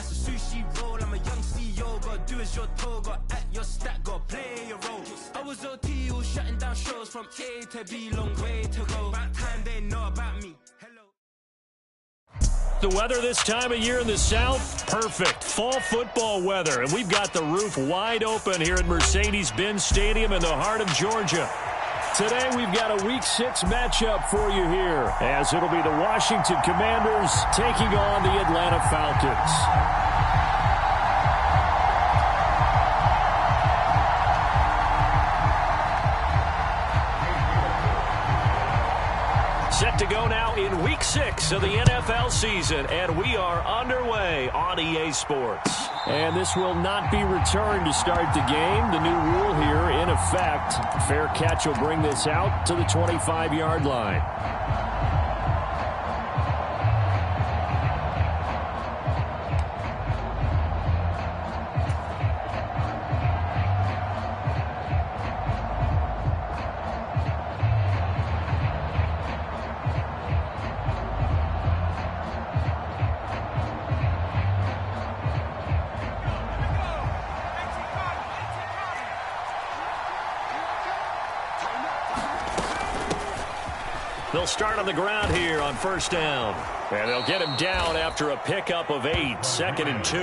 that's a sushi roll. I'm a young CEO, gotta do as you're told, gotta act your stat, gotta play your role. I was OT, all shutting down shows from A to B, long way to go. About time they know about me. The weather this time of year in the South, perfect. Fall football weather, and we've got the roof wide open here at Mercedes-Benz Stadium in the heart of Georgia. Today we've got a Week 6 matchup for you here, as it'll be the Washington Commanders taking on the Atlanta Falcons. Set to go now in Week 6 of the NFL season, and we are underway on EA Sports. And this will not be returned to start the game. The new rule here in effect. Fair catch will bring this out to the 25-yard line. They'll start on the ground here on first down. And they'll get him down after a pickup of 8, 2nd and 2.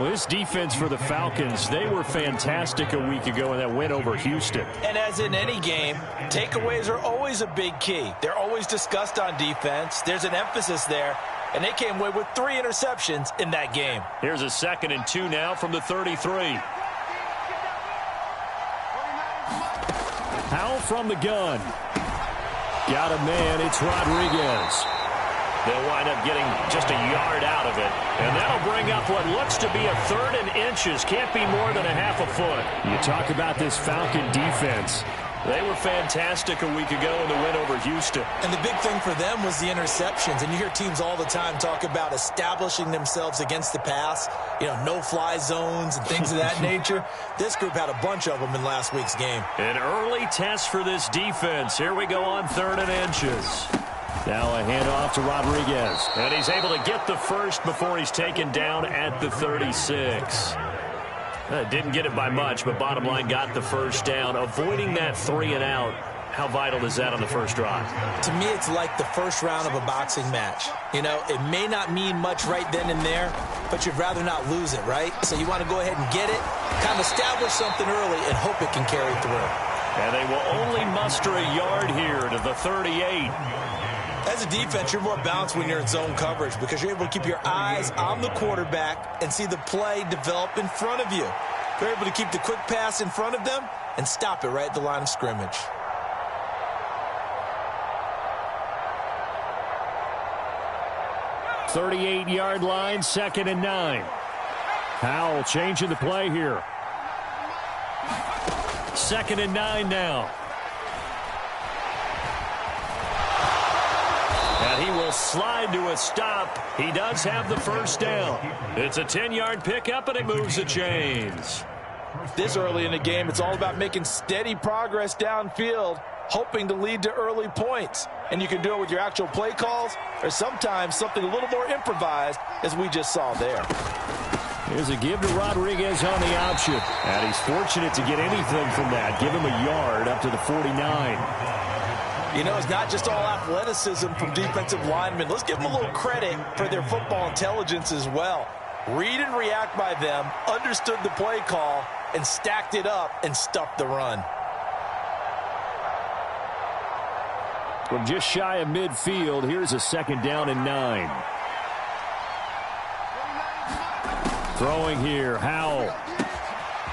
Well, this defense for the Falcons, they were fantastic a week ago in that win over Houston. And as in any game, takeaways are always a big key. They're always discussed on defense. There's an emphasis there. And they came away with 3 interceptions in that game. Here's a 2nd and 2 now from the 33. Howell from the gun. Got a man, it's Rodriguez. They'll wind up getting just a yard out of it. And that'll bring up what looks to be a 3rd and inches. Can't be more than a half a foot. You talk about this Falcon defense. They were fantastic a week ago in the win over Houston. And the big thing for them was the interceptions. And you hear teams all the time talk about establishing themselves against the pass. You know, no-fly zones and things of that nature. This group had a bunch of them in last week's game. An early test for this defense. Here we go on 3rd and inches. Now a handoff to Rodriguez. And he's able to get the first before he's taken down at the 36. Didn't get it by much, but bottom line got the first down. Avoiding that 3 and out, how vital is that on the first drive? To me, it's like the first round of a boxing match. You know, it may not mean much right then and there, but you'd rather not lose it, right? So you want to go ahead and get it, kind of establish something early, and hope it can carry through. And they will only muster a yard here to the 38. As a defense, you're more balanced when you're in zone coverage because you're able to keep your eyes on the quarterback and see the play develop in front of you. You're able to keep the quick pass in front of them and stop it right at the line of scrimmage. "38-yard line, 2nd and 9. Howell changing the play here. 2nd and 9 now. And he will slide to a stop. He does have the first down. It's a 10-yard pickup, and it moves the chains. This early in the game, it's all about making steady progress downfield, hoping to lead to early points. And you can do it with your actual play calls or sometimes something a little more improvised, as we just saw there. Here's a give to Rodriguez on the option. And he's fortunate to get anything from that. Give him a yard up to the 49. You know, it's not just all athleticism from defensive linemen. Let's give them a little credit for their football intelligence as well. Read and react by them, understood the play call, and stacked it up and stuffed the run. From just shy of midfield, here's a 2nd down and 9. Throwing here, Howell.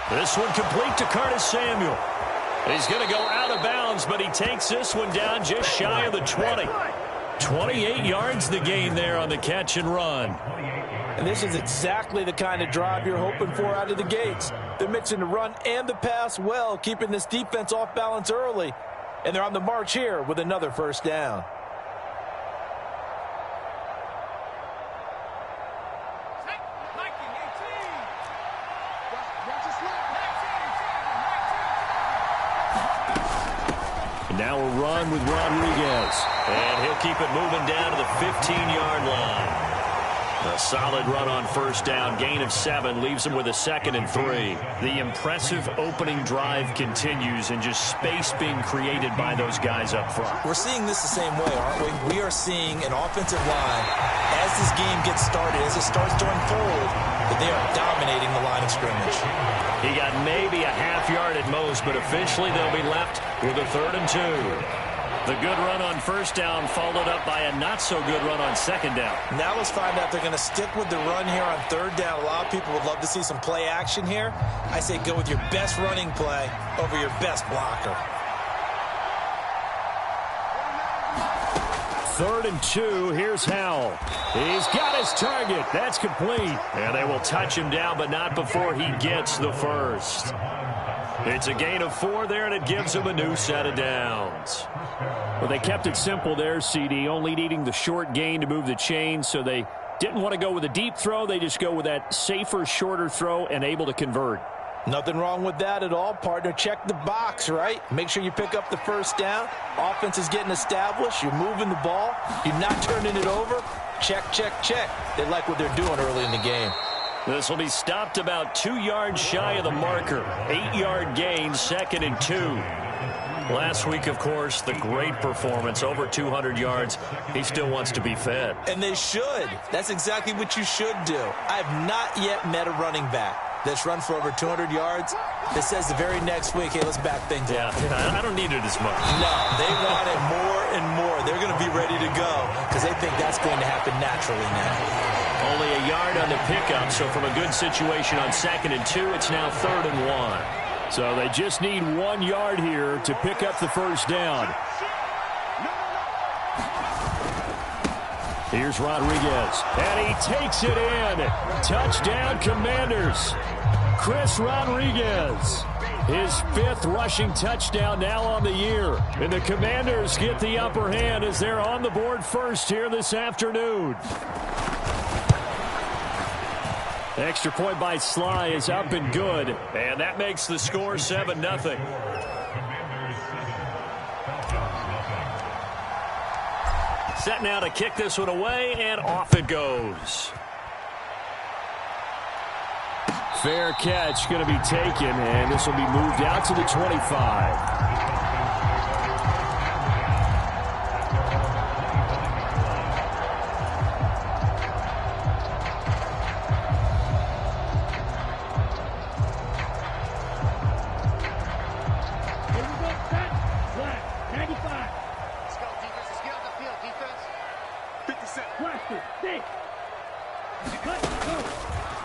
This one complete to Curtis Samuel. He's going to go out of bounds, but he takes this one down just shy of the 20. 28 yards the gain there on the catch and run. And this is exactly the kind of drive you're hoping for out of the gates. They're mixing the run and the pass well, keeping this defense off balance early. And they're on the march here with another first down. Now a run with Rodriguez. And he'll keep it moving down to the 15-yard line. A solid run on first down. Gain of 7 leaves them with a 2nd and 3. The impressive opening drive continues and just space being created by those guys up front. We're seeing this the same way, aren't we? We are seeing an offensive line, as this game gets started, as it starts to unfold, that they are dominating the line of scrimmage. He got maybe a half yard at most, but officially they'll be left with a 3rd and 2. The good run on first down followed up by a not-so-good run on 2nd down. Now let's find out if they're going to stick with the run here on 3rd down. A lot of people would love to see some play action here. I say go with your best running play over your best blocker. 3rd and 2. Here's Howell. He's got his target. That's complete. And they will touch him down, but not before he gets the first. It's a gain of 4 there, and it gives him a new set of downs. Well, they kept it simple there, CD, only needing the short gain to move the chain, so they didn't want to go with a deep throw. They just go with that safer, shorter throw and able to convert. Nothing wrong with that at all, partner. Check the box, right? Make sure you pick up the first down. Offense is getting established. You're moving the ball. You're not turning it over. Check, check, check. They like what they're doing early in the game. This will be stopped about 2 yards shy of the marker. 8-yard gain, 2nd and 2. Last week, of course, the great performance, over 200 yards. He still wants to be fed. And they should. That's exactly what you should do. I have not yet met a running back that's run for over 200 yards that says the very next week, hey, let's back things up. Yeah, I don't need it as much. No, they want it more and more. They're going to be ready to go because they think that's going to happen naturally now. Only a yard on the pickup, so from a good situation on 2nd and 2, it's now 3rd and 1. So they just need 1 yard here to pick up the first down. Here's Rodriguez, and he takes it in. Touchdown, Commanders. Chris Rodriguez, his 5th rushing touchdown now on the year. And the Commanders get the upper hand as they're on the board first here this afternoon. The extra point by Sly is up and good, and that makes the score 7-0. Set now to kick this one away, and off it goes. Fair catch going to be taken, and this will be moved out to the 25.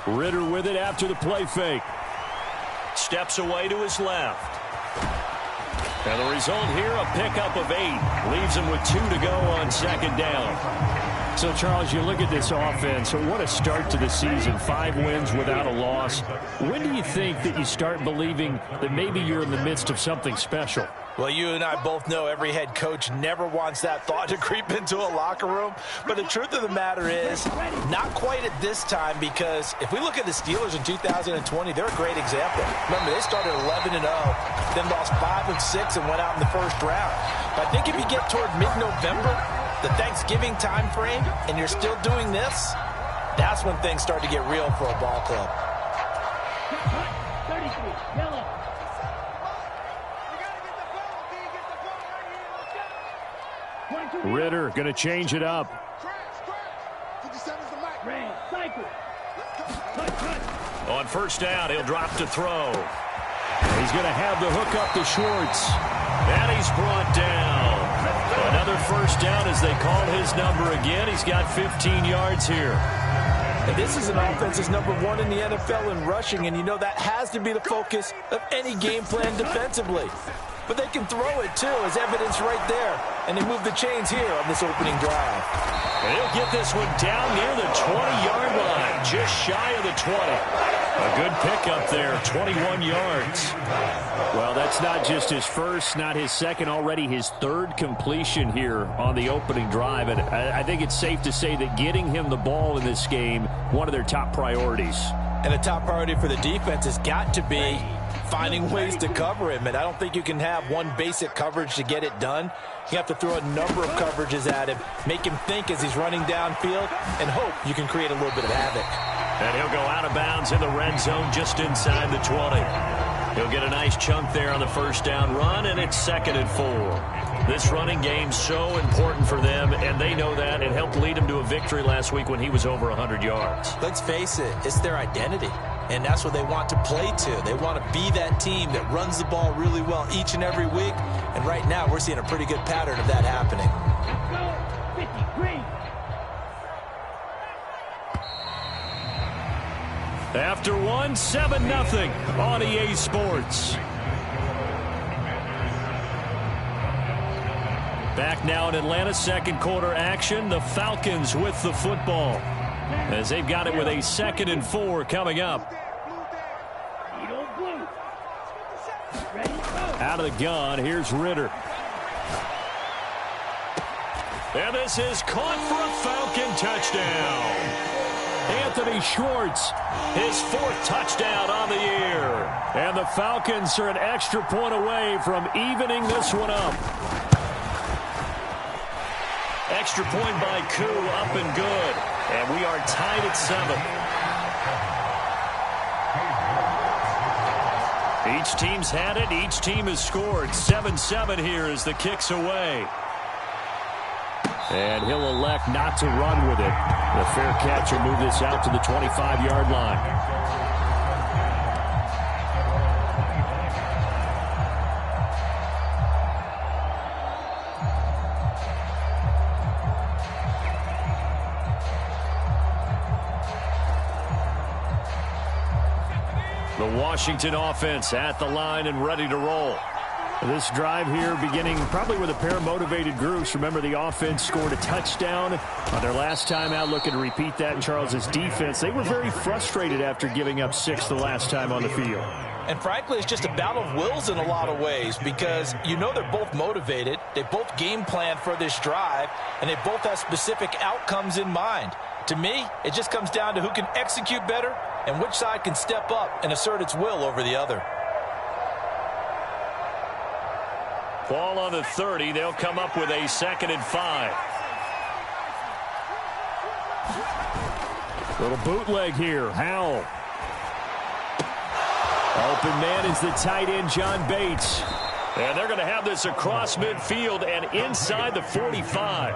Ritter with it after the play fake. Steps away to his left. And the result here, a pickup of 8. Leaves him with 2 to go on 2nd down. So, Charles, you look at this offense. What a start to the season. 5 wins without a loss. When do you think that you start believing that maybe you're in the midst of something special? Well, you and I both know every head coach never wants that thought to creep into a locker room. But the truth of the matter is, not quite at this time, because if we look at the Steelers in 2020, they're a great example. Remember, they started 11-0, then lost 5-6 and went out in the first round. But I think if you get toward mid-November, the Thanksgiving time frame, and you're still doing this, that's when things start to get real for a ball club. 33, yellow. Ritter going to change it up. On first down, he'll drop to throw. He's going to have the hook up to Schwartz. And he's brought down. Another first down as they call his number again. He's got 15 yards here. And this is an offense that's #1 in the NFL in rushing, and you know that has to be the focus of any game plan defensively. But they can throw it, too, as evidence right there. And they move the chains here on this opening drive. And he'll get this one down near the 20-yard line, just shy of the 20. A good pickup there, 21 yards. Well, that's not just his first, not his second, already his 3rd completion here on the opening drive. And I think it's safe to say that getting him the ball in this game, one of their top priorities. And the top priority for the defense has got to be finding ways to cover him. And I don't think you can have one basic coverage to get it done. You have to throw a number of coverages at him, make him think as he's running downfield, and hope you can create a little bit of havoc. And he'll go out of bounds in the red zone just inside the 20. He'll get a nice chunk there on the first down run, and it's 2nd and 4. This running game's so important for them, and they know that. It helped lead him to a victory last week when he was over 100 yards. Let's face it, it's their identity, and that's what they want to play to. They want to be that team that runs the ball really well each and every week, and right now we're seeing a pretty good pattern of that happening. After one, 7-0 on EA Sports. Back now in Atlanta, second quarter action. The Falcons with the football as they've got it with a 2nd and 4 coming up. Out of the gun, here's Ritter. And this is caught for a Falcon touchdown. Anthony Schwartz, his 4th touchdown on the year. And the Falcons are an extra point away from evening this one up. Extra point by Koo, up and good. And we are tied at 7. Each team's had it. Each team has scored. 7-7 here as the kick's away. And he'll elect not to run with it. The fair catch will move this out to the 25-yard line. The Washington offense at the line and ready to roll. This drive here beginning probably with a pair of motivated groups. Remember, the offense scored a touchdown on their last time out, looking to repeat that in Charles's defense. They were very frustrated after giving up 6 the last time on the field. And frankly, it's just a battle of wills in a lot of ways because you know they're both motivated. They both game plan for this drive, and they both have specific outcomes in mind. To me, it just comes down to who can execute better and which side can step up and assert its will over the other. Ball on the 30. They'll come up with a 2nd and 5. Little bootleg here. Howell. Open man is the tight end, John Bates. And they're going to have this across midfield and inside the 45.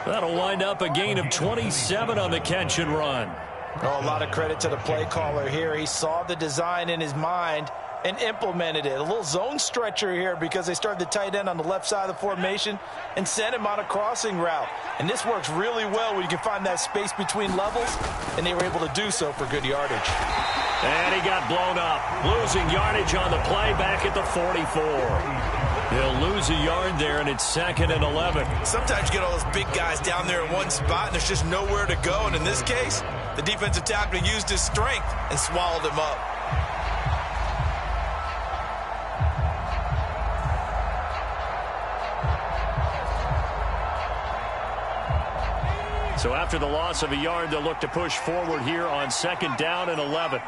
That'll wind up a gain of 27 on the catch and run. Oh, a lot of credit to the play caller here. He saw the design in his mind and implemented it. A little zone stretcher here because they started the tight end on the left side of the formation and sent him on a crossing route. And this works really well when you can find that space between levels, and they were able to do so for good yardage. And he got blown up, losing yardage on the play back at the 44. He'll lose a yard there, and it's 2nd and 11. Sometimes you get all those big guys down there in one spot, and there's just nowhere to go. And in this case, the defensive tackle used his strength and swallowed him up. So after the loss of a yard, they'll look to push forward here on 2nd down and 11.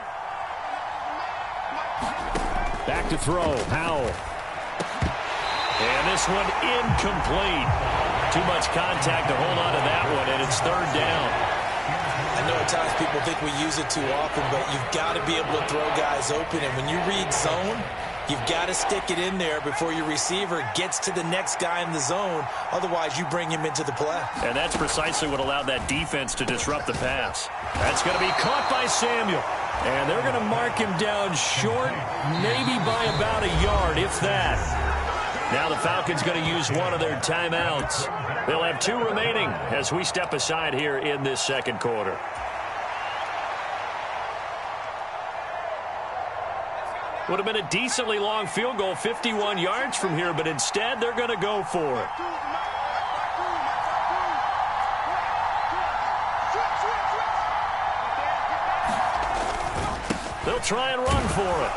Back to throw. Howell. And this one incomplete. Too much contact to hold on to that one, and it's 3rd down. I know at times people think we use it too often, but you've got to be able to throw guys open. And when you read zone, you've got to stick it in there before your receiver gets to the next guy in the zone. Otherwise, you bring him into the play. And that's precisely what allowed that defense to disrupt the pass. That's going to be caught by Samuel. And they're going to mark him down short, maybe by about a yard, if that. Now the Falcons going to use one of their timeouts. They'll have 2 remaining as we step aside here in this 2nd quarter. Would have been a decently long field goal, 51 yards from here, but instead they're going to go for it. They'll try and run for it.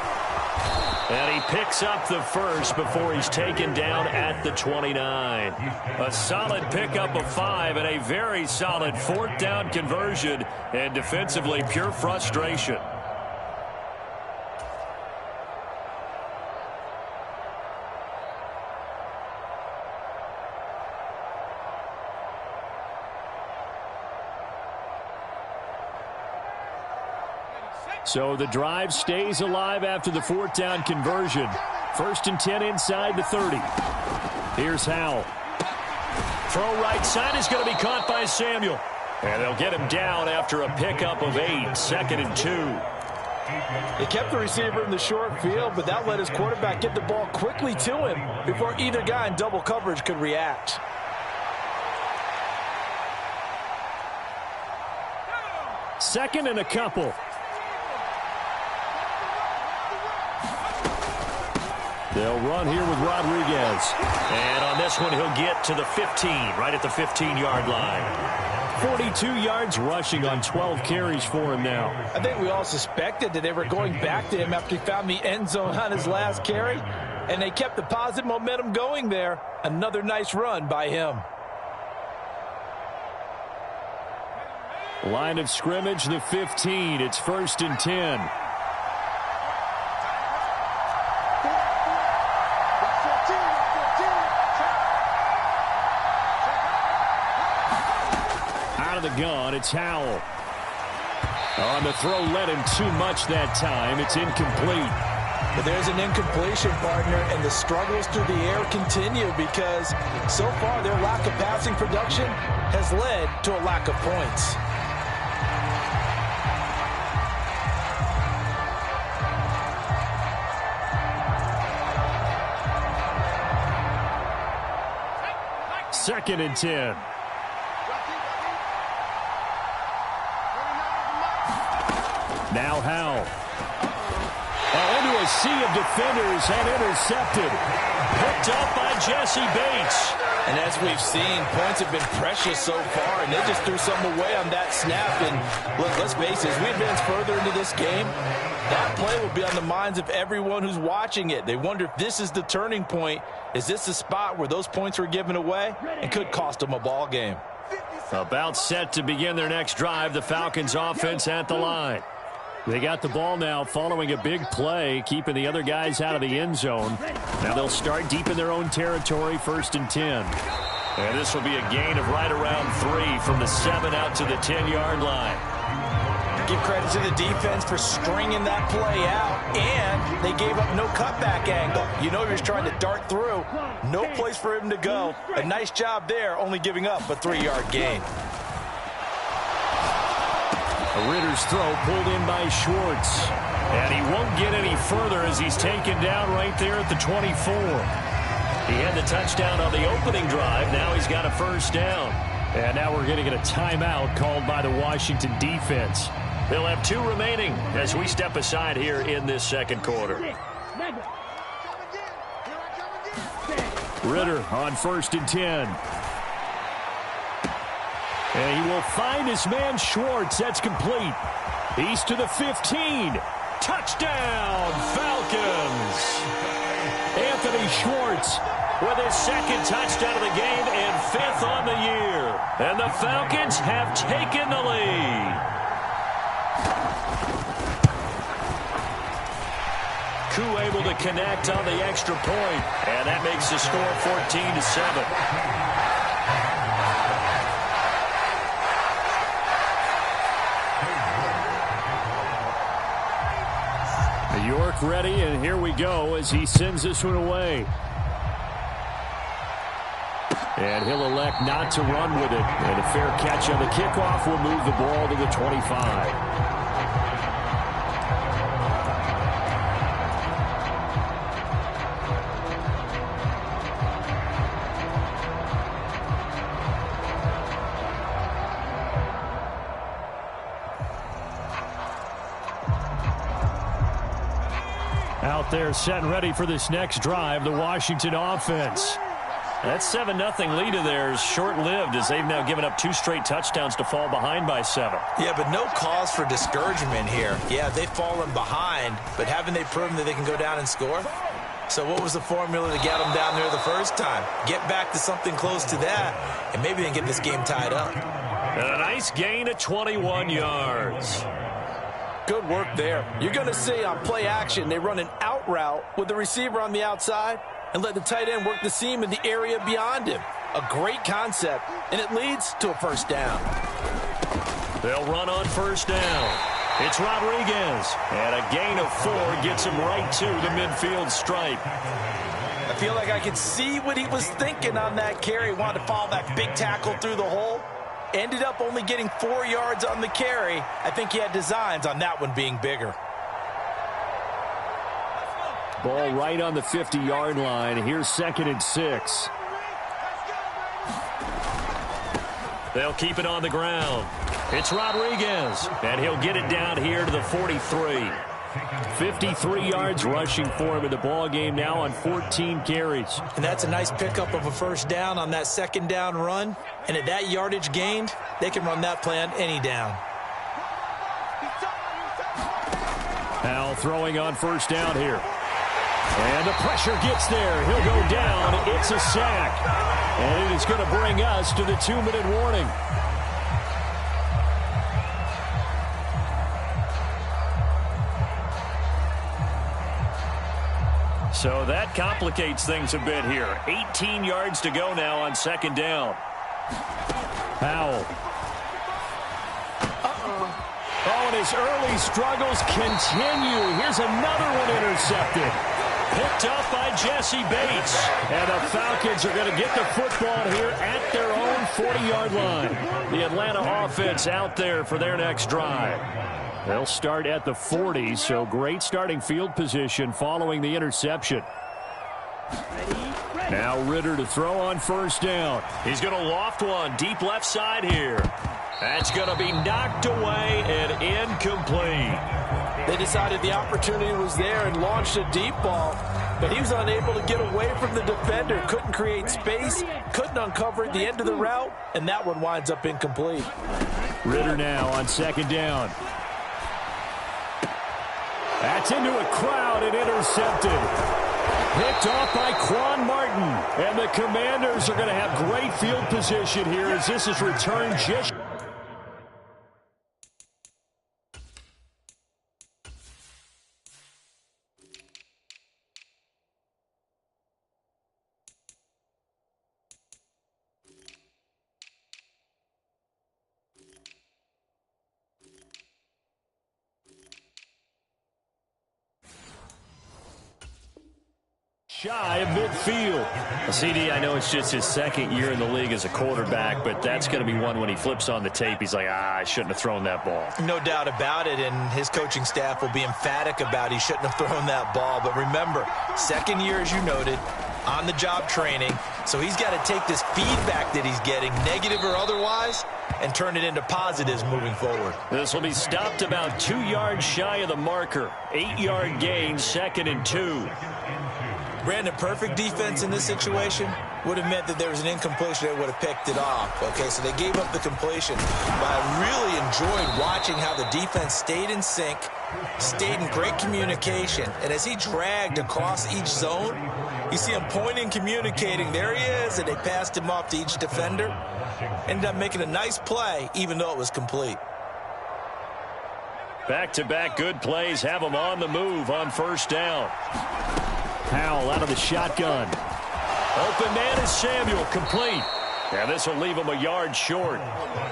And he picks up the first before he's taken down at the 29. A solid pickup of 5 and a very solid 4th down conversion, and defensively pure frustration. So the drive stays alive after the fourth down conversion. 1st and 10 inside the 30. Here's Howell. Throw right side is going to be caught by Samuel. And they'll get him down after a pickup of 8. 2nd and 2. They kept the receiver in the short field, but that let his quarterback get the ball quickly to him before either guy in double coverage could react. Second and a couple. They'll run here with Rodriguez. And on this one, he'll get to the 15, right at the 15-yard line. 42 yards rushing on 12 carries for him now. I think we all suspected that they were going back to him after he found the end zone on his last carry, and they kept the positive momentum going there. Another nice run by him. Line of scrimmage, the 15. It's 1st and 10. The gun, it's Howell. On the throw, led him too much that time. It's incomplete. But there's an incompletion, partner, and the struggles through the air continue because so far their lack of passing production has led to a lack of points. Second and 10. Now Howell. Into a sea of defenders and intercepted. Picked up by Jesse Bates. And as we've seen, points have been precious so far, and they just threw something away on that snap. And look, let's face it, as we advance further into this game, that play will be on the minds of everyone who's watching it. They wonder if this is the turning point. Is this the spot where those points were given away and could cost them a ball game? About set to begin their next drive, the Falcons offense at the line. They got the ball now following a big play, keeping the other guys out of the end zone. Now they'll start deep in their own territory, 1st and 10. And this will be a gain of right around 3 from the 7 out to the 10-yard line. Give credit to the defense for stringing that play out, and they gave up no cutback angle. You know you're just trying to dart through. No place for him to go. A nice job there, only giving up a 3-yard gain. Ritter's throw pulled in by Schwartz. And he won't get any further as he's taken down right there at the 24. He had the touchdown on the opening drive. Now he's got a 1st down. And now we're going to get a timeout called by the Washington defense. They'll have 2 remaining as we step aside here in this second quarter. Ritter on 1st and 10. And he will find his man Schwartz. That's complete. He's to the 15. Touchdown, Falcons. Anthony Schwartz with his 2nd touchdown of the game and 5th on the year. And the Falcons have taken the lead. Koo able to connect on the extra point. And that makes the score 14-7. York ready, and here we go as he sends this one away. And he'll elect not to run with it. And a fair catch on the kickoff will move the ball to the 25. Out there set and ready for this next drive, the Washington offense. That 7-0 lead of theirs short-lived as they've now given up 2 straight touchdowns to fall behind by 7. Yeah, but no cause for discouragement here. Yeah, they've fallen behind, but haven't they proven that they can go down and score? So what was the formula to get them down there the first time? Get back to something close to that, and maybe they can get this game tied up. And a nice gain of 21 yards. Good work there. You're going to see on play action, they run an out route with the receiver on the outside and let the tight end work the seam in the area beyond him. A great concept, and it leads to a 1st down. They'll run on 1st down. It's Rodriguez. And a gain of 4 gets him right to the midfield stripe. I feel like I could see what he was thinking on that carry. Wanted to follow that big tackle through the hole. Ended up only getting 4 yards on the carry. I think he had designs on that one being bigger. Ball right on the 50-yard line. Here's 2nd and 6. They'll keep it on the ground. It's Rodriguez, and he'll get it down here to the 43. 53 yards rushing for him in the ball game now on 14 carries. And that's a nice pickup of a first down on that 2nd down run. And at that yardage gained, they can run that play on any down. Now throwing on first down here. And the pressure gets there. He'll go down. It's a sack. And it is going to bring us to the 2-minute warning. So that complicates things a bit here. 18 yards to go now on 2nd down. Powell. Oh, and his early struggles continue. Here's another one intercepted. Picked up by Jesse Bates. And the Falcons are going to get the football here at their own 40-yard line. The Atlanta offense out there for their next drive. They'll start at the 40, so great starting field position following the interception. Now Ritter to throw on first down. He's going to loft one deep left side here. That's going to be knocked away and incomplete. They decided the opportunity was there and launched a deep ball, but he was unable to get away from the defender. Couldn't create space, couldn't uncover at the end of the route, and that one winds up incomplete. Ritter now on 2nd down. That's into a crowd and intercepted. Picked off by Quan Martin. And the Commanders are going to have great field position here as this is returned just... shy of midfield. CD, I know it's just his 2nd year in the league as a quarterback, but that's going to be one when he flips on the tape, he's like, I shouldn't have thrown that ball. No doubt about it, and his coaching staff will be emphatic about he shouldn't have thrown that ball. But remember, 2nd year, as you noted, on-the-job training, so he's got to take this feedback that he's getting, negative or otherwise, and turn it into positives moving forward. This will be stopped about 2 yards shy of the marker. 8-yard gain, 2nd and 2. Brandon, perfect defense in this situation would have meant that there was an incompletion that would have picked it off. Okay, so they gave up the completion. But I really enjoyed watching how the defense stayed in sync, stayed in great communication. And as he dragged across each zone, you see him pointing, communicating. There he is, and they passed him off to each defender. Ended up making a nice play, even though it was complete. Back-to-back good plays have him on the move on first down. Powell out of the shotgun. Open man is Samuel, complete. And this will leave him a yard short.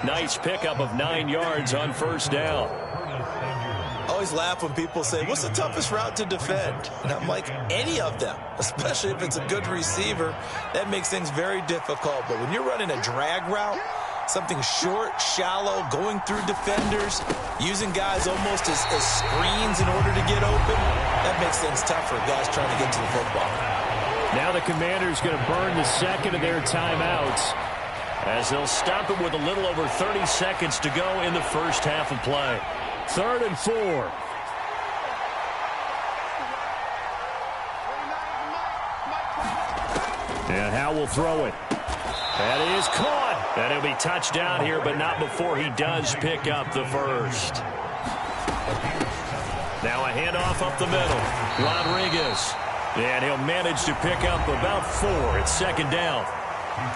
Nice pickup of 9 yards on first down. I always laugh when people say, what's the toughest route to defend? And I'm like, any of them, especially if it's a good receiver. That makes things very difficult. But when you're running a drag route, something short, shallow, going through defenders, using guys almost as screens in order to get open, that makes things tougher, guys trying to get to the football. Now the Commanders going to burn the 2nd of their timeouts as they'll stop it with a little over 30 seconds to go in the first half of play. 3rd and 4. And Howe will throw it. That is caught. And he'll be touchdown here, but not before he does pick up the first. Now a handoff up the middle. Rodriguez. And he'll manage to pick up about 4. It's 2nd down.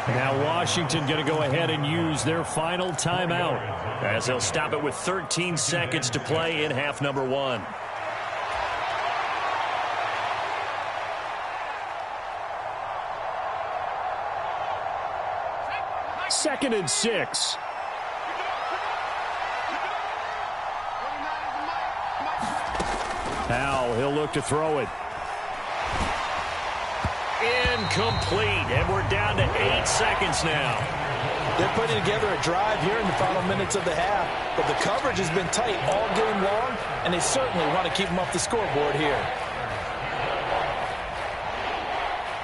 Now Washington going to go ahead and use their final timeout as they'll stop it with 13 seconds to play in half number 1. Second and 6. Powell, he'll look to throw it. Incomplete, and we're down to 8 seconds now. They're putting together a drive here in the final minutes of the half, but the coverage has been tight all game long, and they certainly want to keep them off the scoreboard here.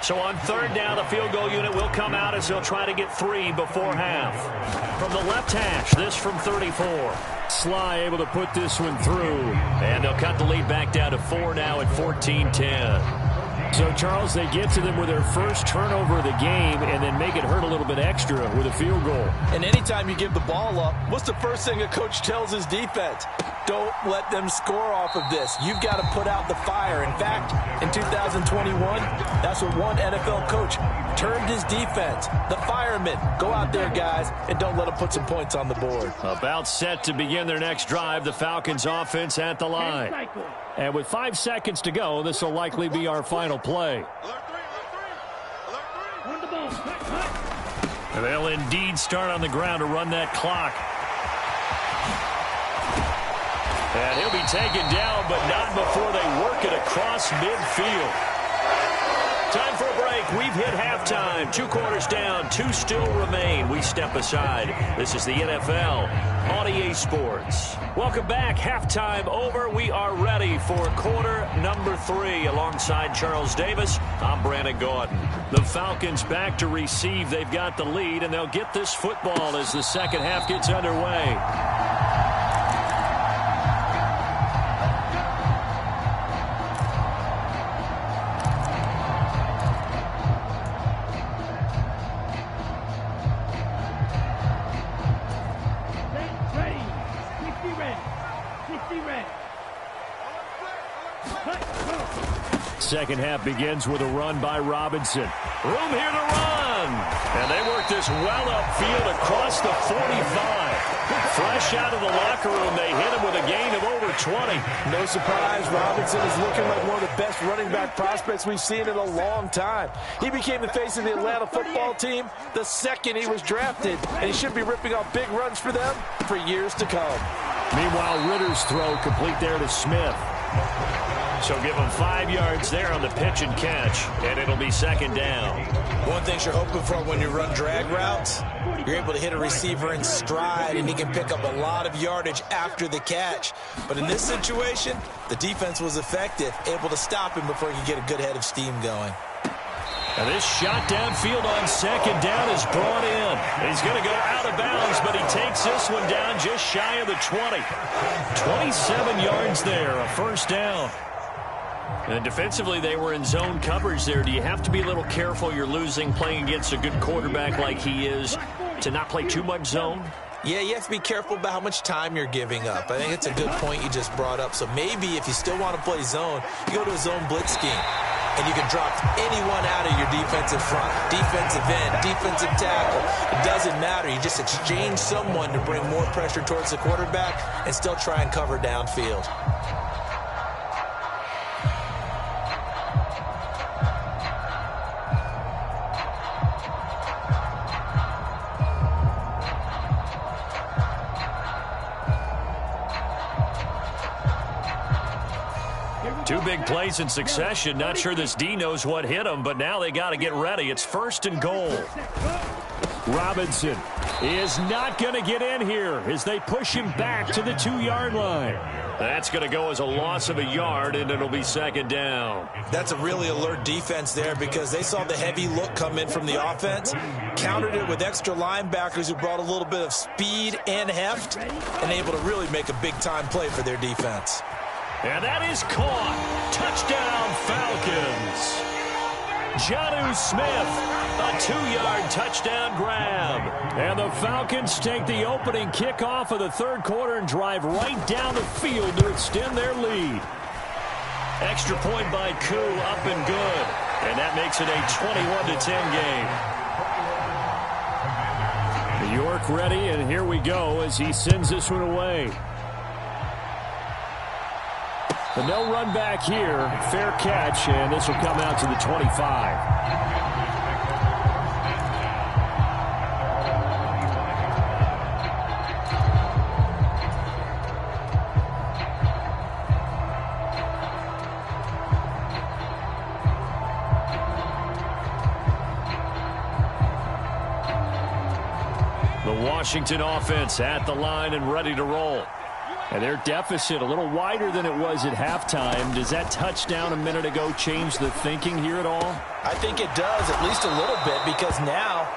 So on third down, the field goal unit will come out as they'll try to get 3 before half. From the left hash, this from 34. Sly able to put this one through. And they'll cut the lead back down to 4 now at 14-10. So, Charles, they get to them with their first turnover of the game and then make it hurt a little bit extra with a field goal. And anytime you give the ball up, what's the first thing a coach tells his defense? Don't let them score off of this. You've got to put out the fire. In fact, in 2021, that's what one NFL coach termed his defense. The firemen. Go out there, guys, and don't let them put some points on the board. About set to begin their next drive, the Falcons offense at the line. And with 5 seconds to go, this will likely be our final play. And they'll indeed start on the ground to run that clock. And he'll be taken down, but not before they work it across midfield. Time for a break. We've hit halftime. 2 quarters down. 2 still remain. We step aside. This is the NFL on EA Sports. Welcome back. Halftime over. We are ready for quarter number 3. Alongside Charles Davis, I'm Brandon Gordon. The Falcons back to receive. They've got the lead, and they'll get this football as the second half gets underway. Second half begins with a run by Robinson. Room here to run. And they work this well upfield across the 45. Fresh out of the locker room, they hit him with a gain of over 20. No surprise, Robinson is looking like one of the best running back prospects we've seen in a long time. He became the face of the Atlanta football team the second he was drafted, and he should be ripping off big runs for them for years to come. Meanwhile, Ritter's throw complete there to Smith. So give him 5 yards there on the pitch and catch, and it'll be second down. One thing you're hoping for when you run drag routes, you're able to hit a receiver in stride, and he can pick up a lot of yardage after the catch. But in this situation, the defense was effective, able to stop him before he could get a good head of steam going. And this shot downfield on second down is brought in. He's going to go out of bounds, but he takes this one down just shy of the 20. 27 yards there, a first down. And defensively, they were in zone coverage there. Do you have to be a little careful? You're losing, playing against a good quarterback like he is, to not play too much zone? Yeah, you have to be careful about how much time you're giving up. I think it's a good point you just brought up. So maybe if you still want to play zone, you go to a zone blitz scheme. And you can drop anyone out of your defensive front. Defensive end, defensive tackle. It doesn't matter. You just exchange someone to bring more pressure towards the quarterback and still try and cover downfield. Two big plays in succession. Not sure this D knows what hit him, but now they got to get ready. It's first and goal. Robinson is not going to get in here as they push him back to the 2-yard line. That's going to go as a loss of a yard, and it'll be second down. That's a really alert defense there because they saw the heavy look come in from the offense, countered it with extra linebackers who brought a little bit of speed and heft, and able to really make a big-time play for their defense. And that is caught. Touchdown, Falcons. Jonnu Smith, a 2-yard touchdown grab. And the Falcons take the opening kickoff of the third quarter and drive right down the field to extend their lead. Extra point by Koo, up and good. And that makes it a 21-10 game. New York ready, and here we go as he sends this one away. And they'll run back here. Fair catch, and this will come out to the 25. Washington offense at the line and ready to roll. And their deficit a little wider than it was at halftime. Does that touchdown a minute ago change the thinking here at all? I think it does, at least a little bit, because now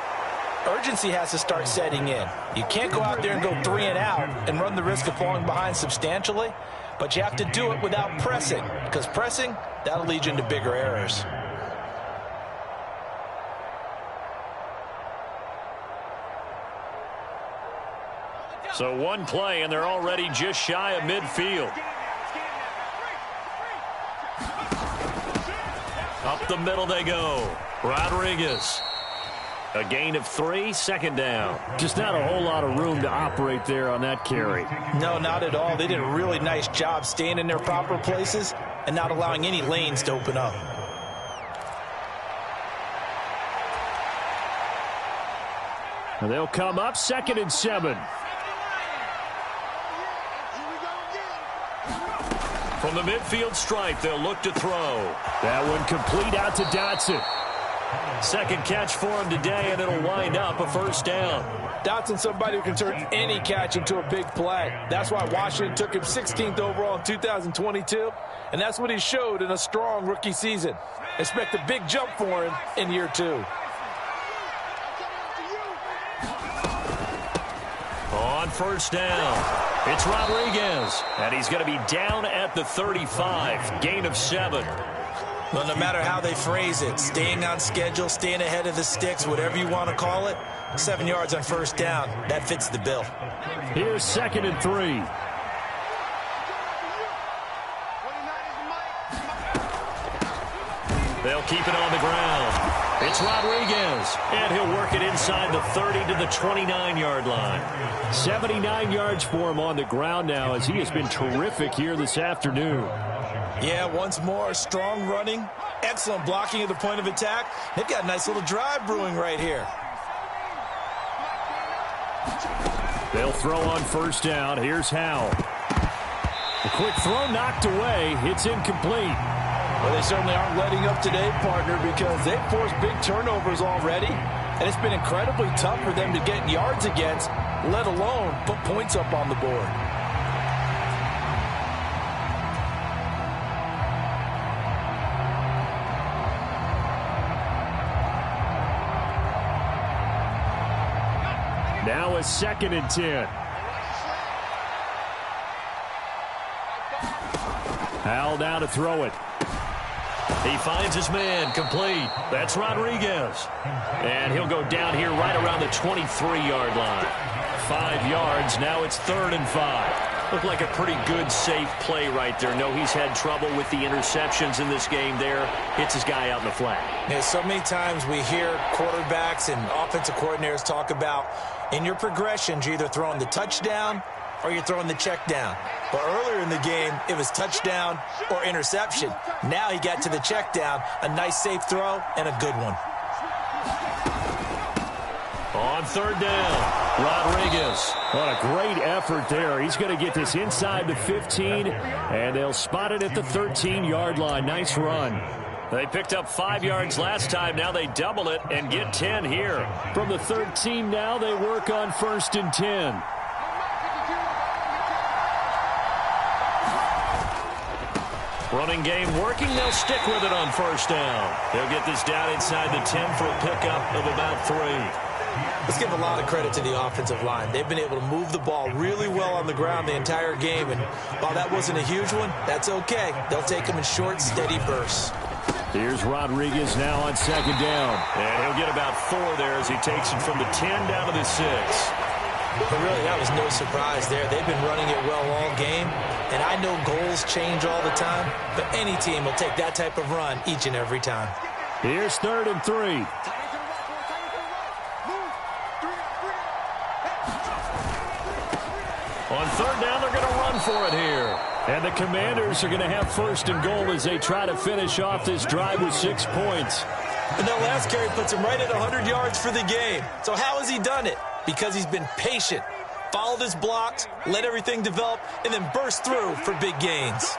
urgency has to start setting in. You can't go out there and go 3 and out and run the risk of falling behind substantially, but you have to do it without pressing, because pressing, that'll lead you into bigger errors. So one play, and they're already just shy of midfield. Up the middle they go. Rodriguez. A gain of 3, second down. Just not a whole lot of room to operate there on that carry. No, not at all. They did a really nice job staying in their proper places and not allowing any lanes to open up. And they'll come up 2nd and 7. From the midfield stripe, they'll look to throw. That one complete out to Dotson. Second catch for him today, and it'll wind up a first down. Dotson's somebody who can turn any catch into a big play. That's why Washington took him 16th overall in 2022, and that's what he showed in a strong rookie season. Expect a big jump for him in year 2. On first down, it's Rodriguez, and he's going to be down at the 35, gain of 7. Well, no matter how they phrase it, staying on schedule, staying ahead of the sticks, whatever you want to call it, 7 yards on first down, that fits the bill. Here's 2nd and 3. They'll keep it on the ground. It's Rodriguez, and he'll work it inside the 30 to the 29-yard line. 79 yards for him on the ground now, as he has been terrific here this afternoon. Yeah, once more, strong running, excellent blocking at the point of attack. They've got a nice little drive brewing right here. They'll throw on first down. Here's Howell. A quick throw knocked away. It's incomplete. Well, they certainly aren't letting up today, partner, because they've forced big turnovers already, and it's been incredibly tough for them to get yards against, let alone put points up on the board. Now a 2nd and 10. Howell down to throw it. He finds his man, complete. That's Rodriguez. And he'll go down here right around the 23-yard line. 5 yards, now it's 3rd and 5. Looked like a pretty good, safe play right there. No, he's had trouble with the interceptions in this game there. Hits his guy out in the flat. Yeah, so many times we hear quarterbacks and offensive coordinators talk about, in your progressions, you're either throwing the touchdown or you're throwing the check down. But earlier in the game, it was touchdown or interception. Now he got to the check down, a nice safe throw, and a good one. On 3rd down, Rodriguez. What a great effort there. He's going to get this inside the 15, and they'll spot it at the 13-yard line. Nice run. They picked up 5 yards last time. Now they double it and get 10 here. From the 13 now, they work on 1st and 10. Running game working. They'll stick with it on first down. They'll get this down inside the 10 for a pickup of about 3. Let's give a lot of credit to the offensive line. They've been able to move the ball really well on the ground the entire game, and while that wasn't a huge one, that's okay. They'll take them in short, steady bursts. Here's Rodriguez now on 2nd down. And he'll get about 4 there as he takes it from the 10 down to the 6. But really, that was no surprise there. They've been running it well all game, and I know goals change all the time, but any team will take that type of run each and every time. Here's 3rd and 3. On 3rd down, they're going to run for it here. And the Commanders are going to have 1st and goal as they try to finish off this drive with 6 points. And that last carry puts him right at 100 yards for the game. So how has he done it? Because he's been patient, followed his blocks, let everything develop, and then burst through for big gains.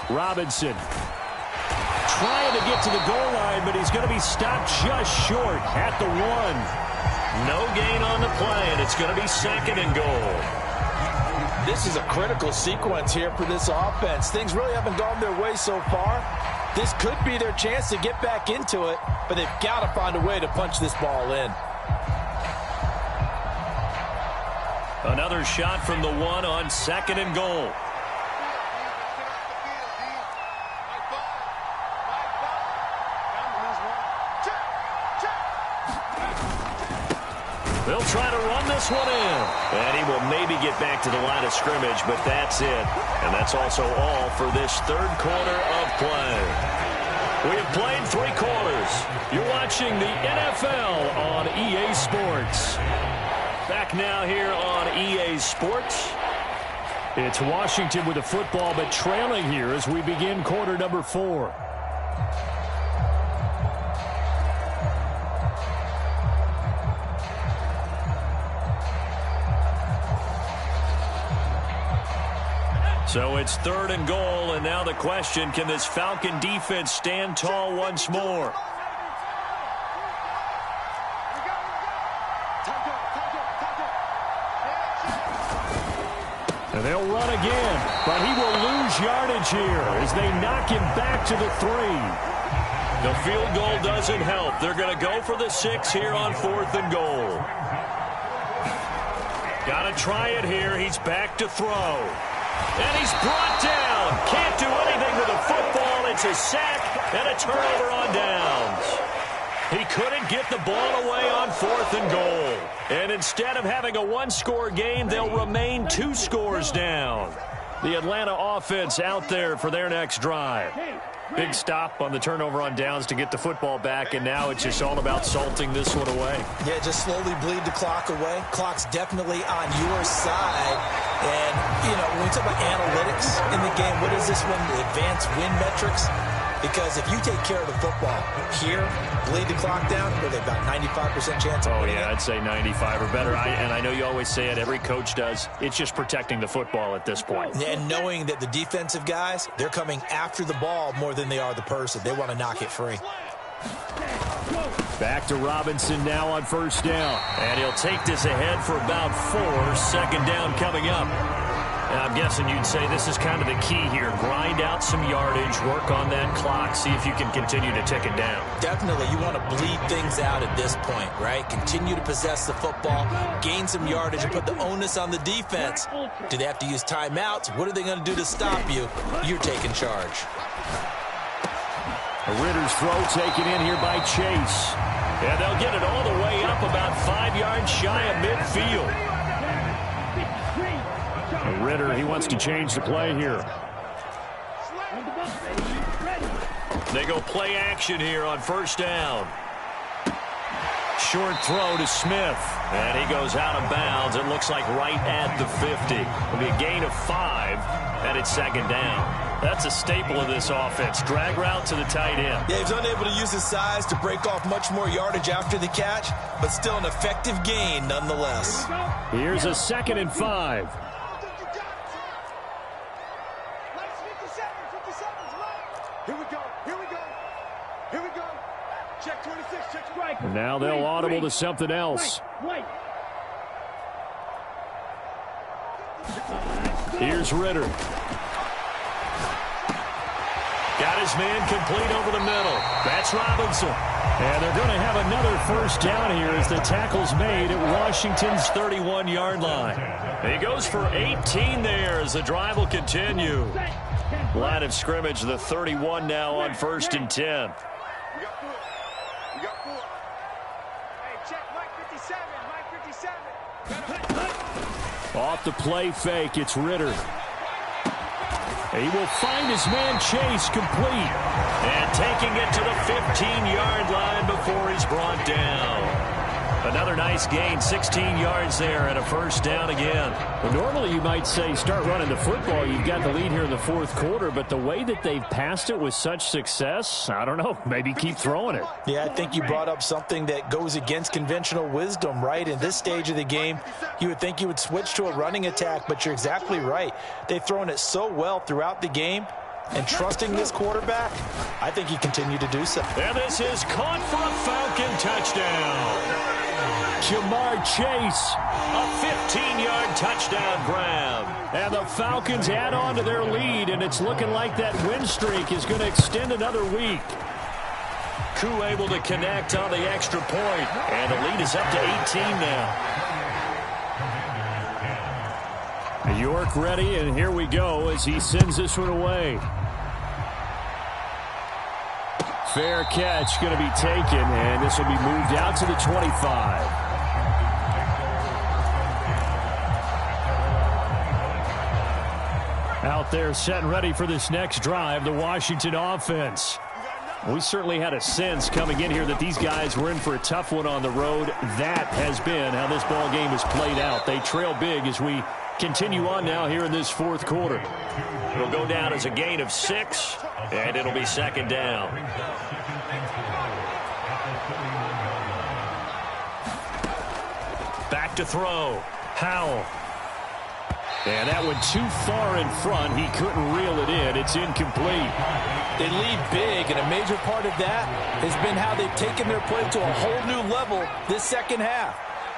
Robinson trying to get to the goal line, but he's going to be stopped just short at the 1. No gain on the play, and it's going to be 2nd and goal. This is a critical sequence here for this offense. Things really haven't gone their way so far. This could be their chance to get back into it, but they've got to find a way to punch this ball in. Another shot from the 1 on 2nd and goal. They'll try to run this one in. And he will maybe get back to the line of scrimmage, but that's it. And that's also all for this 3rd quarter of play. We have played 3 quarters. You're watching the NFL on EA Sports. Back now here on EA Sports. It's Washington with the football, but trailing here as we begin quarter number 4. So it's 3rd and goal, and now the question, can this Falcon defense stand tall once more? And they'll run again, but he will lose yardage here as they knock him back to the 3. The field goal doesn't help. They're going to go for the 6 here on 4th and goal. Got to try it here. He's back to throw. And he's brought down. Can't do anything with a football. It's a sack and a turnover on downs. He couldn't get the ball away on 4th and goal. And instead of having a 1-score game, they'll remain 2 scores down. The Atlanta offense out there for their next drive. Big stop on the turnover on downs to get the football back, and now it's just all about salting this one away. Yeah, just slowly bleed the clock away. Clock's definitely on your side. And, you know, when we talk about analytics in the game, what is this one? The advanced win metrics? Because if you take care of the football here, bleed the clock down, what are they, about 95% chance of winning it? I'd say 95 or better. And I know you always say it, every coach does. It's just protecting the football at this point. And knowing that the defensive guys, they're coming after the ball more than they are the person. They want to knock it free. Back to Robinson now on 1st down. And he'll take this ahead for about 4. 2nd down coming up. And I'm guessing you'd say this is kind of the key here. Grind out some yardage, work on that clock, see if you can continue to tick it down. Definitely. You want to bleed things out at this point, right? Continue to possess the football, gain some yardage, and put the onus on the defense. Do they have to use timeouts? What are they going to do to stop you? You're taking charge. A Ritter's throw taken in here by Chase. And they'll get it all the way up about 5 yards shy of midfield. Ritter, he wants to change the play here. They go play action here on 1st down. Short throw to Smith. And he goes out of bounds. It looks like right at the 50. It'll be a gain of 5, and it's 2nd down. That's a staple of this offense. Drag route to the tight end. Yeah, he's unable to use his size to break off much more yardage after the catch, but still an effective gain nonetheless. Here's a 2nd and 5. And now they'll audible to something else. Here's Ritter. Got his man complete over the middle. That's Robinson. And they're going to have another 1st down here as the tackle's made at Washington's 31-yard line. And he goes for 18 there as the drive will continue. Line of scrimmage, the 31 now on 1st and 10. Off the play fake, it's Ritter. He will find his man Chase complete. And taking it to the 15-yard line before he's brought down. Another nice gain, 16 yards there and a 1st down again. Well, normally you might say start running the football. You've got the lead here in the 4th quarter, but the way that they've passed it with such success, I don't know, maybe keep throwing it. Yeah, I think you brought up something that goes against conventional wisdom, right? In this stage of the game, you would think you would switch to a running attack, but you're exactly right. They've thrown it so well throughout the game. and trusting this quarterback, I think he continued to do so. And this is caught for a Falcon touchdown. Jamar Chase, a 15-yard touchdown grab. And the Falcons add on to their lead, and it's looking like that win streak is going to extend another week. Koo able to connect on the extra point, and the lead is up to 18 now. York ready, and here we go as he sends this one away. Fair catch going to be taken, and this will be moved out to the 25. Out there set and ready for this next drive, the Washington offense. We certainly had a sense coming in here that these guys were in for a tough one on the road. That has been how this ball game has played out. They trail big as we continue on now here in this fourth quarter. It'll go down as a gain of 6, and it'll be second down. Back to throw. Howell. And that one too far in front. He couldn't reel it in. It's incomplete. They lead big, and a major part of that has been how they've taken their play to a whole new level this second half.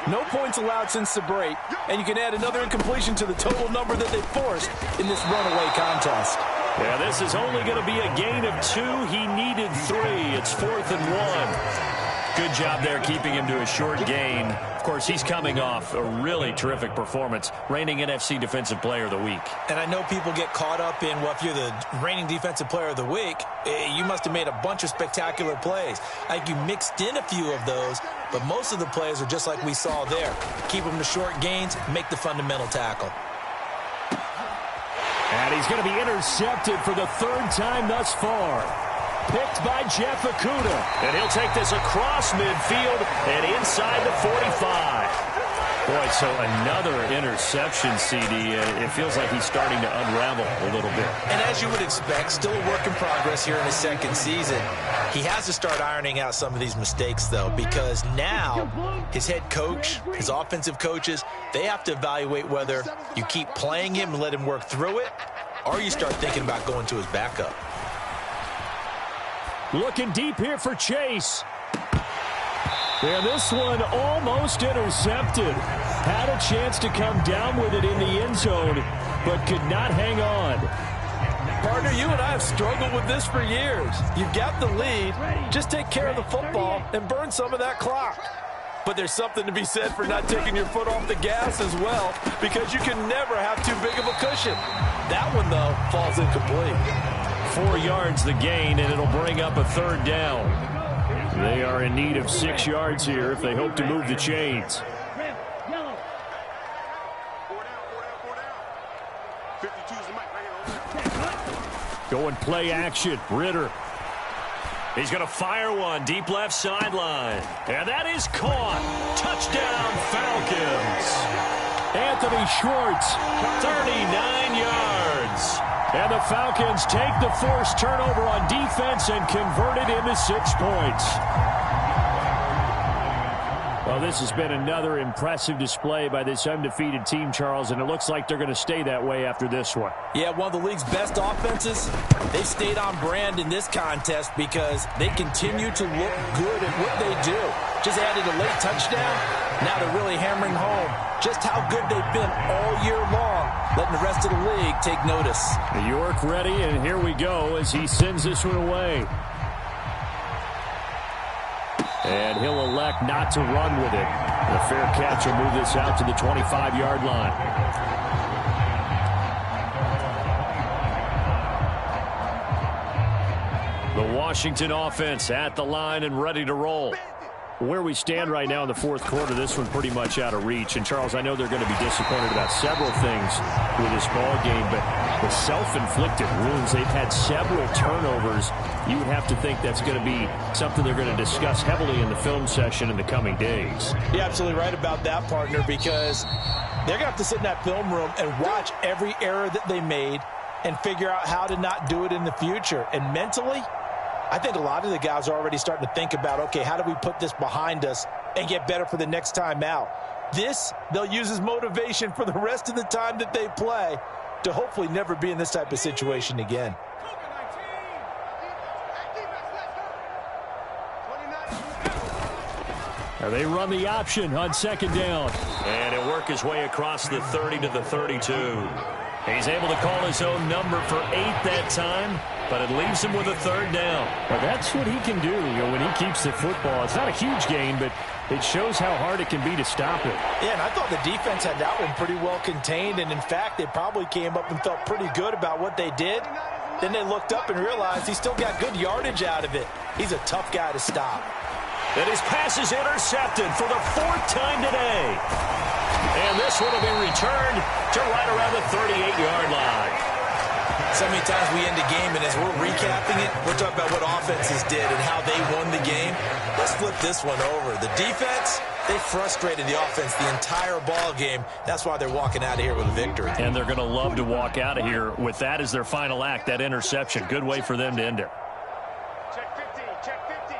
No points allowed since the break, and you can add another incompletion to the total number that they forced in this runaway contest. Yeah, this is only going to be a gain of 2. He needed 3. It's 4th and 1. Good job there keeping him to a short gain. Of course, he's coming off a really terrific performance, reigning NFC Defensive Player of the Week. And I know people get caught up in, well, if you're the reigning Defensive Player of the Week, you must have made a bunch of spectacular plays. Like you mixed in a few of those, but most of the plays are just like we saw there. Keep them to short gains, make the fundamental tackle. And he's going to be intercepted for the 3rd time thus far. Picked by Jeff Okudah. And he'll take this across midfield and inside the 45. Boy, so another interception, CD. It feels like he's starting to unravel a little bit. And as you would expect, still a work in progress here in his second season. He has to start ironing out some of these mistakes, though, because now his head coach, his offensive coaches, they have to evaluate whether you keep playing him and let him work through it, or you start thinking about going to his backup. Looking deep here for Chase. And this one almost intercepted. Had a chance to come down with it in the end zone, but could not hang on. Partner, you and I have struggled with this for years. You've got the lead. Just take care of the football and burn some of that clock. But there's something to be said for not taking your foot off the gas as well, because you can never have too big of a cushion. That one, though, falls incomplete. 4 yards the gain, and it'll bring up a 3rd down. They are in need of 6 yards here if they hope to move the chains. Going play action. Ritter. He's going to fire one deep left sideline. And that is caught. Touchdown, Falcons. Anthony Schwartz, 39 yards. And the Falcons take the forced turnover on defense and convert it into 6 points. Well, this has been another impressive display by this undefeated team, Charles, and it looks like they're going to stay that way after this one. Yeah, one of the league's best offenses. They've stayed on brand in this contest because they continue to look good at what they do. Just added a late touchdown. Now they're really hammering home just how good they've been all year long, letting the rest of the league take notice. York ready, and here we go as he sends this one away. And he'll elect not to run with it. A fair catch will move this out to the 25-yard line. The Washington offense at the line and ready to roll. Where we stand right now in the fourth quarter, this one pretty much out of reach. And, Charles, I know they're going to be disappointed about several things with this ball game, but the self-inflicted wounds, they've had several turnovers. You would have to think that's going to be something they're going to discuss heavily in the film session in the coming days. You're absolutely right about that, partner, because they're going to have to sit in that film room and watch every error that they made and figure out how to not do it in the future. And mentally, I think a lot of the guys are already starting to think about, okay, how do we put this behind us and get better for the next time out? This, they'll use as motivation for the rest of the time that they play. to hopefully never be in this type of situation again. They run the option on second down. And he'll work his way across the 30 to the 32. He's able to call his own number for 8 that time, but it leaves him with a third down. Well, that's what he can do, when he keeps the football. It's not a huge gain, but it shows how hard it can be to stop it. Yeah, and I thought the defense had that one pretty well contained, and in fact, they probably came up and felt pretty good about what they did. Then they looked up and realized he still got good yardage out of it. He's a tough guy to stop. And his pass is intercepted for the 4th time today. And this one will be returned to right around the 38-yard line. So many times we end a game, and as we're recapping it, we're talking about what offenses did and how they won the game. Let's flip this one over. The defense, they frustrated the offense the entire ball game. That's why they're walking out of here with a victory. And they're going to love to walk out of here with that as their final act, that interception. Good way for them to end it. Check 50, check 50.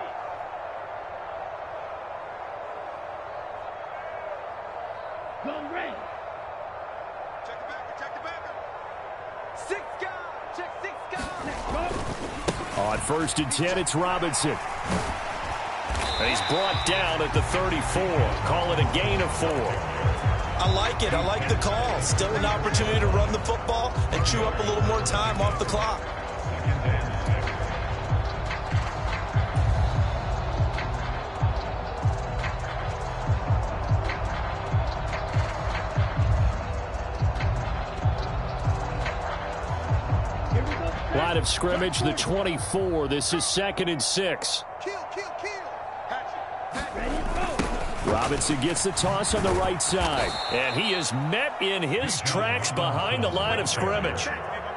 Go red. Check the backer, check the backer. 6 guys, check 6 guys. On 1st and 10, it's Robinson. And he's brought down at the 34. Call it a gain of 4. I like it. I like the call. Still an opportunity to run the football and chew up a little more time off the clock. Line of scrimmage, the 24. This is 2nd and 6. Kill. Robinson gets the toss on the right side. And he is met in his tracks behind the line of scrimmage.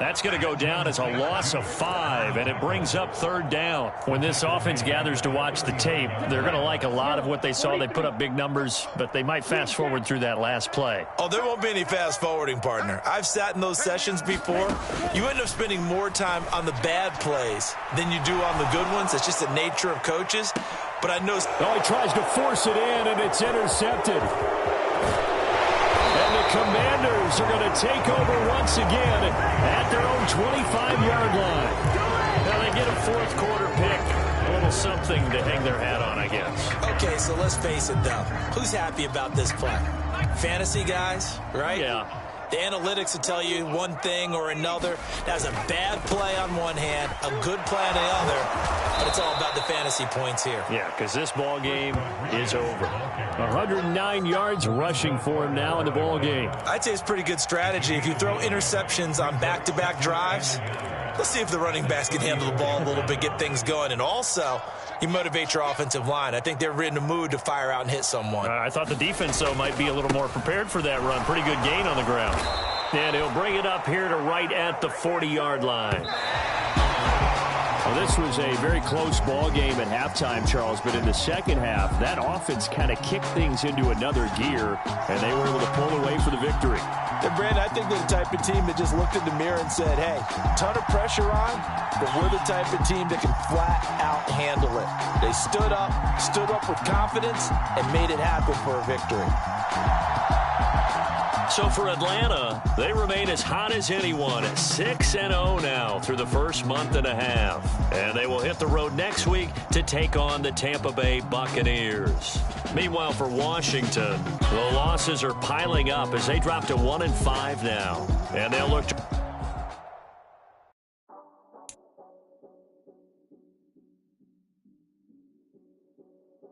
That's going to go down as a loss of 5, and it brings up 3rd down. When this offense gathers to watch the tape, they're going to like a lot of what they saw. They put up big numbers, but they might fast forward through that last play. Oh, there won't be any fast forwarding, partner. I've sat in those sessions before. You end up spending more time on the bad plays than you do on the good ones. It's just the nature of coaches. But I know... Oh, he tries to force it in, and it's intercepted. And the Commanders are going to take over once again at their own 25-yard line. Now they get a 4th quarter pick. A little something to hang their hat on, I guess. Okay, so let's face it, though. Who's happy about this play? Fantasy guys, right? Yeah. The analytics will tell you one thing or another. That's a bad play on one hand, a good play on the other, but it's all about the fantasy points here. Yeah, because this ball game is over. 109 yards rushing for him now in the ball game. I'd say it's pretty good strategy. If you throw interceptions on back-to-back drives, let's see if the running backs can handle the ball a little bit, get things going, and also you motivate your offensive line. I think they're in the mood to fire out and hit someone. I thought the defense, though, might be a little more prepared for that run. Pretty good gain on the ground. And he'll bring it up here to right at the 40-yard line. Well, this was a very close ball game at halftime, Charles, but in the second half, that offense kind of kicked things into another gear, and they were able to pull away for the victory. And Brandon, I think they're the type of team that just looked in the mirror and said, hey, ton of pressure on, but we're the type of team that can flat out handle it. They stood up with confidence, and made it happen for a victory. So for Atlanta, they remain as hot as anyone at 6-0 now through the first month and a half. And they will hit the road next week to take on the Tampa Bay Buccaneers. Meanwhile, for Washington, the losses are piling up as they drop to 1-5 now. And they'll look to